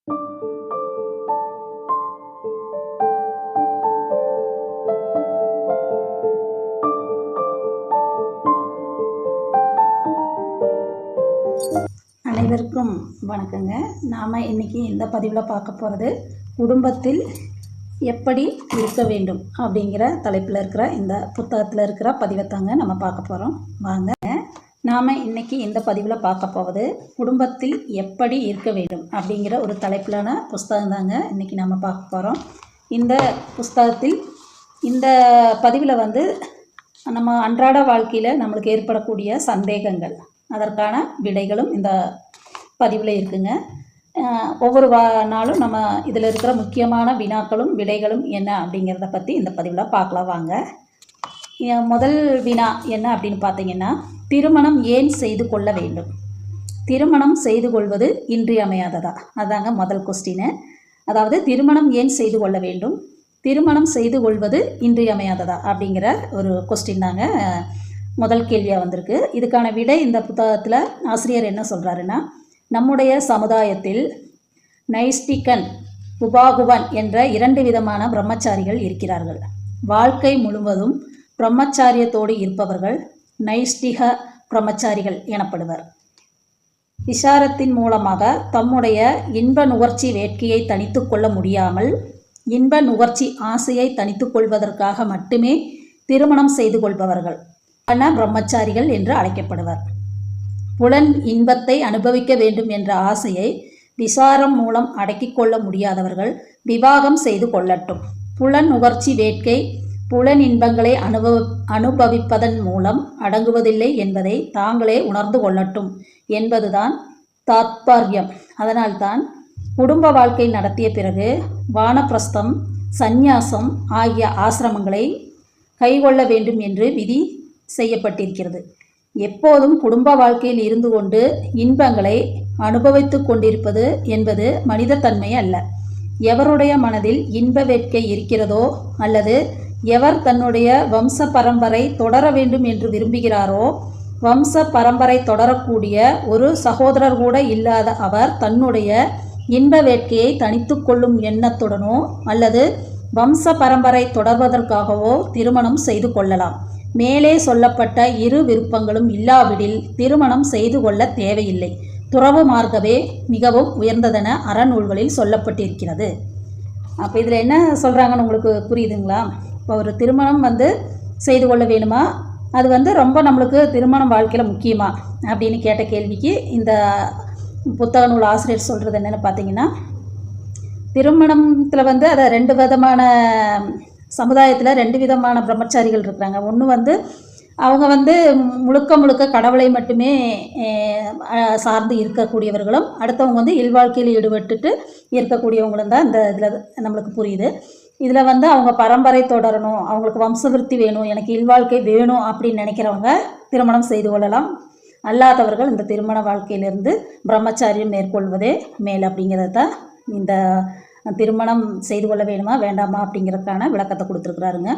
அனைவருக்கும் வணக்கங்க. நாம் இன்றைக்கி இந்த பதிவில் பார்க்க போகிறது குடும்பத்தில் எப்படி இருக்க வேண்டும் அப்படிங்கிற தலைப்பில் இருக்கிற இந்த புத்தகத்தில் இருக்கிற பதிவைத்தாங்க நம்ம பார்க்க போகிறோம். வாங்க, நாம் இன்றைக்கி இந்த பதிவில் பார்க்க போவது குடும்பத்தில் எப்படி இருக்க வேண்டும் அப்படிங்கிற ஒரு தலைப்பிலான புஸ்தகம் தாங்க இன்றைக்கி நம்ம பார்க்க போகிறோம். இந்த புஸ்தகத்தில் இந்த பதிவில் வந்து நம்ம அன்றாட வாழ்க்கையில் நம்மளுக்கு ஏற்படக்கூடிய சந்தேகங்கள், அதற்கான விடைகளும் இந்த பதிவில் இருக்குங்க. ஒவ்வொரு நாளும் நம்ம இதில் இருக்கிற முக்கியமான வினாக்களும் விடைகளும் என்ன அப்படிங்கிறத பற்றி இந்த பதிவில் பார்க்கலாம். வாங்க, முதல் வினா என்ன அப்படின்னு பார்த்தீங்கன்னா, திருமணம் ஏன் செய்து கொள்ள வேண்டும்? திருமணம் செய்து கொள்வது இன்றியமையாததா? அதாங்க முதல் கொஸ்டின். அதாவது திருமணம் ஏன் செய்து கொள்ள வேண்டும், திருமணம் செய்து கொள்வது இன்றியமையாததா அப்படிங்கிற ஒரு கொஸ்டின் தாங்க முதல் கேள்வியாக வந்திருக்கு. இதுக்கான விடை இந்த புத்தகத்தில் ஆசிரியர் என்ன சொல்கிறாருன்னா, நம்முடைய சமுதாயத்தில் நைஷ்டிகன், உபாகுவன் என்ற 2 விதமான பிரம்மச்சாரிகள் இருக்கிறார்கள். வாழ்க்கை முழுவதும் பிரம்மச்சாரியத்தோடு இருப்பவர்கள் நைஷ்டிக பிரம்மச்சாரிகள் எனப்படுவர். விசாரத்தின் மூலமாக தம்முடைய இன்ப நுகர்ச்சி வேட்கையை தணித்து கொள்ள முடியாமல் இன்ப நுகர்ச்சி ஆசையை தணித்து கொள்வதற்காக மட்டுமே திருமணம் செய்து கொள்பவர்கள் பிரம்மச்சாரிகள் என்று அழைக்கப்படுவர். புலன் இன்பத்தை அனுபவிக்க வேண்டும் என்ற ஆசையை விசாரம் மூலம் அடக்கிக் கொள்ள முடியாதவர்கள் விவாகம் செய்து கொள்ளட்டும். புலன் நுகர்ச்சி வேட்கை புலன் இன்பங்களை அனுபவிப்பதன் மூலம் அடங்குவதில்லை என்பதை தாங்களே உணர்ந்து கொள்ளட்டும் என்பதுதான் தாத்பர்யம். அதனால்தான் குடும்ப வாழ்க்கை நடத்திய பிறகு வானப்பிரஸ்தம், சந்நியாசம் ஆகிய ஆசிரமங்களை கைக்கொள்ள வேண்டும் என்று விதி செய்யப்பட்டிருக்கிறது. எப்போதும் குடும்ப வாழ்க்கையில் இருந்து கொண்டு இன்பங்களை அனுபவித்து கொண்டிருப்பது என்பது மனித தன்மை அல்ல. எவருடைய மனதில் இன்ப வேட்கை இருக்கிறதோ அல்லது எவர் தன்னுடைய வம்ச பரம்பரை தொடர வேண்டும் என்று விரும்புகிறாரோ, வம்ச பரம்பரை தொடரக்கூடிய ஒரு சகோதரர் கூட இல்லாத அவர் தன்னுடைய இன்ப வேட்கையை தணித்து கொள்ளும் எண்ணத்துடனோ அல்லது வம்ச பரம்பரை தொடர்வதற்காகவோ திருமணம் செய்து கொள்ளலாம். மேலே சொல்லப்பட்ட 2 விருப்பங்களும் இல்லாவிடில் திருமணம் செய்து கொள்ள தேவையில்லை. துறவு மார்க்கமே மிகவும் உயர்ந்ததென அறநூல்களில் சொல்லப்பட்டிருக்கிறது. அப்போ இதில் என்ன சொல்கிறாங்கன்னு உங்களுக்கு புரியுதுங்களா? இப்போ ஒரு திருமணம் வந்து செய்து கொள்ள வேணுமா, அது வந்து ரொம்ப நம்மளுக்கு திருமணம் வாழ்க்கையில் முக்கியமா அப்படின்னு கேட்ட கேள்விக்கு இந்த புத்தக நூல் ஆசிரியர் சொல்கிறது என்னென்னு பார்த்தீங்கன்னா, திருமணத்தில் வந்து அதை 2 விதமான சமுதாயத்தில் 2 விதமான பிரம்மச்சாரிகள் இருக்கிறாங்க. ஒன்று வந்து அவங்க வந்து முழுக்க கடவுளை மட்டுமே சார்ந்து இருக்கக்கூடியவர்களும், அடுத்தவங்க வந்து இல்வாழ்க்கையில் ஈடுபட்டுட்டு இருக்கக்கூடியவங்களும் தான் இந்த இதில் நம்மளுக்கு புரியுது. இதில் வந்து அவங்க பரம்பரை தொடரணும், அவங்களுக்கு வம்சவிருத்தி வேணும், எனக்கு இல்வாழ்க்கை வேணும் அப்படின்னு நினைக்கிறவங்க திருமணம் செய்து கொள்ளலாம். அல்லாதவர்கள் இந்த திருமண வாழ்க்கையிலிருந்து பிரம்மச்சாரியம் மேற்கொள்வதே மேல் அப்படிங்கிறத தான் இந்த திருமணம் செய்து கொள்ள வேணுமா வேண்டாமா அப்படிங்கிறதுக்கான விளக்கத்தை கொடுத்துருக்குறாருங்க.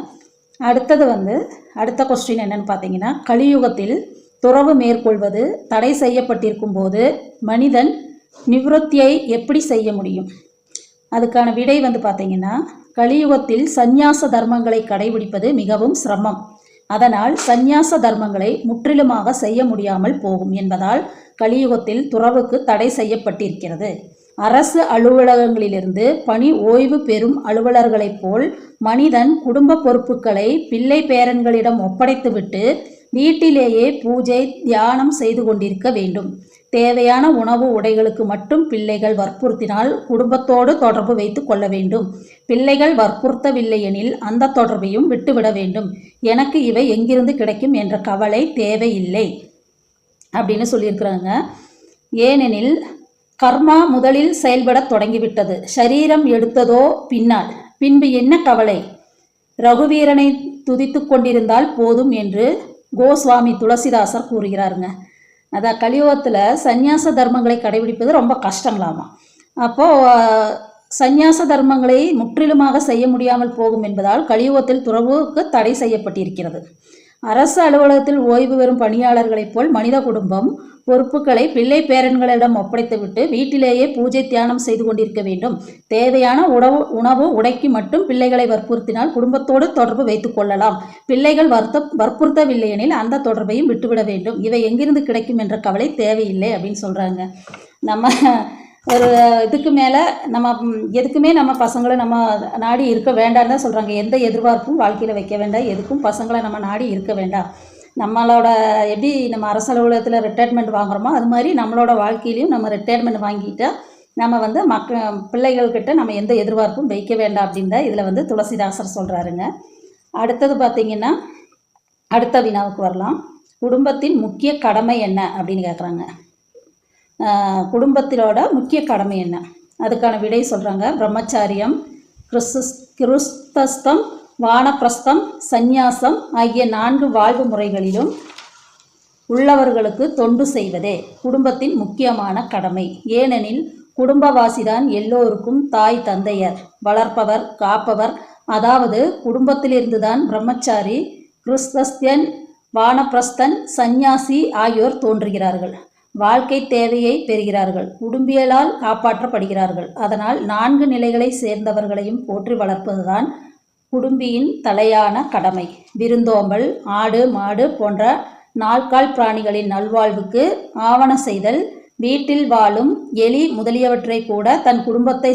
அடுத்தது வந்து அடுத்த கொஸ்டின் என்னன்னு பார்த்தீங்கன்னா, கலியுகத்தில் துறவு மேற்கொள்வது தடை செய்யப்பட்டிருக்கும் போது மனிதன் நிவೃத்தியை எப்படி செய்ய முடியும்? அதுக்கான விடை வந்து பார்த்தீங்கன்னா, கலியுகத்தில் சந்நியாச தர்மங்களை கடைபிடிப்பது மிகவும் சிரமம். அதனால் சந்நியாச தர்மங்களை முற்றிலுமாக செய்ய முடியாமல் போகும் என்பதால் கலியுகத்தில் துறவுக்கு தடை செய்யப்பட்டிருக்கிறது. அரசு அலுவலகங்களிலிருந்து பணி ஓய்வு பெறும் அலுவலர்களைப் போல் மனிதன் குடும்ப பொறுப்புகளை பிள்ளை பேரன்களிடம் ஒப்படைத்துவிட்டு வீட்டிலேயே பூஜை தியானம் செய்து கொண்டிருக்க வேண்டும். தேவையான உணவு உடைகளுக்கு மட்டும் பிள்ளைகள் வற்புறுத்தினால் குடும்பத்தோடு தொடர்பு வைத்து கொள்ள வேண்டும். பிள்ளைகள் வற்புறுத்தவில்லை எனில் அந்த தொடர்பையும் விட்டுவிட வேண்டும். எனக்கு இவை எங்கிருந்து கிடைக்கும் என்ற கவலை தேவையில்லை அப்படின்னு சொல்லியிருக்கிறாங்க. ஏனெனில் கர்மா முதலில் செயல்பட தொடங்கிவிட்டது. சரீரம் எடுத்ததோ பின்னால், பின்பு என்ன கவலை? ரகுவீரனை துதித்து கொண்டிருந்தால் போதும் என்று கோஸ்வாமி துளசிதாசர் கூறுகிறாருங்க. அதான் கலியுகத்தில் சந்நியாச தர்மங்களை கடைபிடிப்பது ரொம்ப கஷ்டங்களாமா. அப்போது சந்நியாச தர்மங்களை முற்றிலுமாக செய்ய முடியாமல் போகும் என்பதால் கலியுகத்தில் துறவுக்கு தடை செய்யப்பட்டிருக்கிறது. அரசு அலுவலகத்தில் ஓய்வு பெறும் பணியாளர்களைப் போல் மனித குடும்பம் பொறுப்புகளை பிள்ளை பேரன்களிடம் ஒப்படைத்துவிட்டு வீட்டிலேயே பூஜை தியானம் செய்து கொண்டிருக்க வேண்டும். தேவையான உணவு உடைக்கு மட்டும் பிள்ளைகளை வற்புறுத்தினால் குடும்பத்தோடு தொடர்பு வைத்துக் கொள்ளலாம். பிள்ளைகள் வற்புறுத்தவில்லையெனில் அந்த தொடர்பையும் விட்டுவிட வேண்டும். இவை எங்கிருந்து கிடைக்கும் என்ற கவலை தேவையில்லை அப்படின்னு சொல்றாங்க. நம்ம ஒரு இதுக்கு மேலே நம்ம எதுக்குமே நம்ம பசங்களை நம்ம நாடி இருக்க வேண்டாம்னு தான் சொல்கிறாங்க. எந்த எதிர்பார்ப்பும் வாழ்க்கையில் வைக்க வேண்டாம், எதுக்கும் பசங்களை நம்ம நாடி இருக்க வேண்டாம். நம்மளோட எப்படி நம்ம அரசு அலுவலகத்தில் ரிட்டையர்மெண்ட் வாங்குகிறோமோ அது மாதிரி நம்மளோட வாழ்க்கையிலையும் நம்ம ரிட்டையர்மெண்ட் வாங்கிட்டா நம்ம பிள்ளைகள்கிட்ட நம்ம எந்த எதிர்பார்ப்பும் வைக்க வேண்டாம் அப்படின்னு தான் இதில் துளசிதாசர் சொல்கிறாருங்க. அடுத்தது பார்த்திங்கன்னா அடுத்த வினாவுக்கு வரலாம். குடும்பத்தின் முக்கிய கடமை என்ன அப்படின்னு கேட்குறாங்க. குடும்பத்திலோட முக்கிய கடமை என்ன? அதுக்கான விடை சொல்கிறாங்க. பிரம்மச்சாரியம், கிருஸ்தஸ்தம், வானப்பிரஸ்தம், சந்நியாசம் ஆகிய 4 வாழ்வு முறைகளிலும் உள்ளவர்களுக்கு தொண்டு செய்வதே குடும்பத்தின் முக்கியமான கடமை. ஏனெனில் குடும்பவாசிதான் எல்லோருக்கும் தாய் தந்தையர், வளர்ப்பவர், காப்பவர். அதாவது குடும்பத்திலிருந்துதான் பிரம்மச்சாரி, கிருஸ்தஸ்தியன், வானப்பிரஸ்தன், சந்நியாசி ஆகியோர் தோன்றுகிறார்கள். வாழ்க்கை தேவையை பெறுகிறார்கள், குடும்பியலால் காப்பாற்றப்படுகிறார்கள். அதனால் 4 நிலைகளை சேர்ந்தவர்களையும் போற்றி வளர்ப்பதுதான் குடும்பியின் தலையான கடமை. விருந்தோம்பல், ஆடு மாடு போன்ற 4 கால் பிராணிகளின் நல்வாழ்வுக்கு ஆவண செய்தல், வீட்டில் வாழும் எலி முதலியவற்றை கூட தன் குடும்பத்தை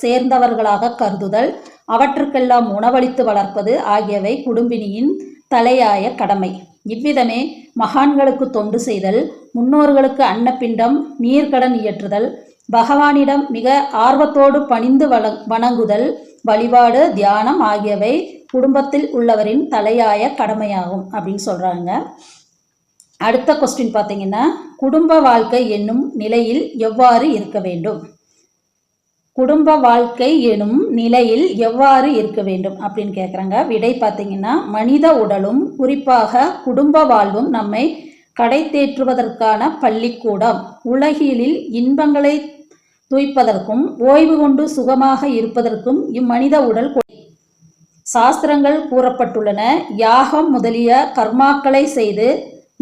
சேர்ந்தவர்களாக கருதுதல், அவற்றுக்கெல்லாம் உணவளித்து வளர்ப்பது ஆகியவை குடும்பினியின் தலையாய கடமை. இவ்விதமே மகான்களுக்கு தொண்டு செய்தல், முன்னோர்களுக்கு அன்னப்பிண்டம் நீர்க்கடன் இயற்றுதல், பகவானிடம் மிக ஆர்வத்தோடு பணிந்து வணங்குதல், வழிபாடு, தியானம் ஆகியவை குடும்பத்தில் உள்ளவரின் தலையாய கடமையாகும் அப்படின்னு சொல்கிறாங்க. அடுத்த கொஸ்டின் பார்த்தீங்கன்னா, குடும்ப வாழ்க்கை என்னும் நிலையில் எவ்வாறு இருக்க வேண்டும்? குடும்ப வாழ்க்கை எனும் நிலையில் எவ்வாறு இருக்க வேண்டும் அப்படின்னு கேட்குறாங்க. விடை பார்த்தீங்கன்னா, மனித உடலும் குறிப்பாக குடும்ப வாழ்வும் நம்மை கடை தேற்றுவதற்கான பள்ளிக்கூடம். உலகிலில் இன்பங்களை துய்ப்பதற்கும் ஓய்வு கொண்டு சுகமாக இருப்பதற்கும் இம்மனித உடல் சாஸ்திரங்கள் கூறப்பட்டுள்ளன. யாகம் முதலிய கர்மாக்களை செய்து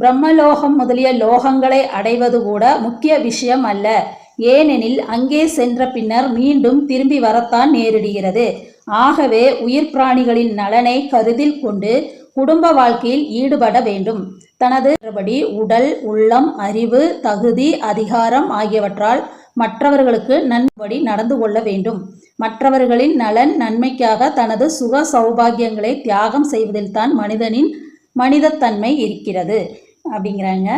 பிரம்மலோகம் முதலிய லோகங்களை அடைவது கூட முக்கிய விஷயம் அல்ல. ஏனெனில் அங்கே சென்ற பின்னர் மீண்டும் திரும்பி வரத்தான் நேரிடுகிறது. ஆகவே உயிர் பிராணிகளின் நலனை கருத்தில் கொண்டு குடும்ப வாழ்க்கையில் ஈடுபட வேண்டும். தனது உடல், உள்ளம், அறிவு, தகுதி, அதிகாரம் ஆகியவற்றால் மற்றவர்களுக்கு நன்மைப்படி நடந்து கொள்ள வேண்டும். மற்றவர்களின் நலன் நன்மைக்காக தனது சுக சௌபாகியங்களை தியாகம் செய்வதில் தான் மனிதனின் மனிதத்தன்மை இருக்கிறது அப்படிங்கிறாங்க.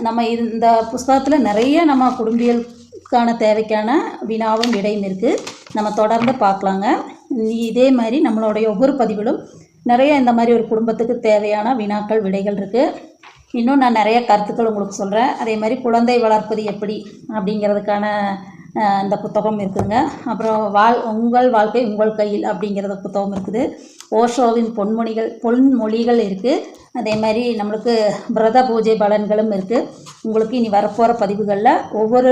நம்ம இந்த புஸ்தகத்தில் நிறைய நம்ம குடும்பியலுக்கான தேவைக்கான வினாவும் விடையும் இருக்குது. நம்ம தொடர்ந்து பார்க்கலாங்க. இதே மாதிரி நம்மளுடைய ஒவ்வொரு பதிவிலும் நிறைய இந்த மாதிரி ஒரு குடும்பத்துக்கு தேவையான வினாக்கள் விடைகள் இருக்குது. இன்னும் நான் நிறைய கருத்துக்கள் உங்களுக்கு சொல்கிறேன். அதே மாதிரி குழந்தை வளர்ப்பது எப்படி அப்படிங்கிறதுக்கான இந்த புத்தகம் இருக்குதுங்க. அப்புறம் உங்கள் வாழ்க்கை உங்கள் கையில் அப்படிங்கிறத புத்தகம் இருக்குது. ஓஷோவின் பொன்மொழிகள் இருக்குது. அதே மாதிரி நம்மளுக்கு விரத பூஜை பலன்களும் இருக்குது. உங்களுக்கு இனி வரப்போகிற பதிவுகளில் ஒவ்வொரு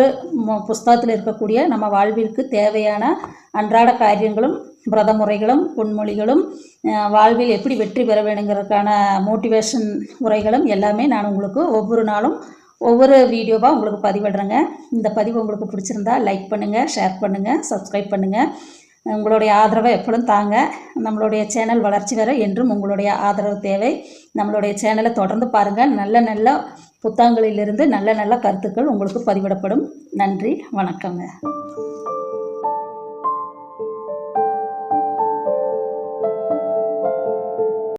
புஸ்தகத்தில் இருக்கக்கூடிய நம்ம வாழ்விற்கு தேவையான அன்றாட காரியங்களும், விரத முறைகளும், பொன்மொழிகளும், வாழ்வில் எப்படி வெற்றி பெற வேணுங்கிறதுக்கான மோட்டிவேஷன் உரைகளும் எல்லாமே நான் உங்களுக்கு ஒவ்வொரு நாளும் ஒவ்வொரு வீடியோவாக உங்களுக்கு பதிவிடுறேங்க. இந்த பதிவு உங்களுக்கு பிடிச்சிருந்தா லைக் பண்ணுங்கள், ஷேர் பண்ணுங்கள், சப்ஸ்கிரைப் பண்ணுங்கள். உங்களுடைய ஆதரவை எப்பொழுதும் தாங்க. நம்மளுடைய சேனல் வளர்ச்சி வர என்றும் உங்களுடைய ஆதரவு தேவை. நம்மளுடைய சேனலை தொடர்ந்து பாருங்கள். நல்ல நல்ல புத்தகங்களிலிருந்து நல்ல நல்ல கருத்துக்கள் உங்களுக்கு பதிவிடப்படும். நன்றி, வணக்கங்க.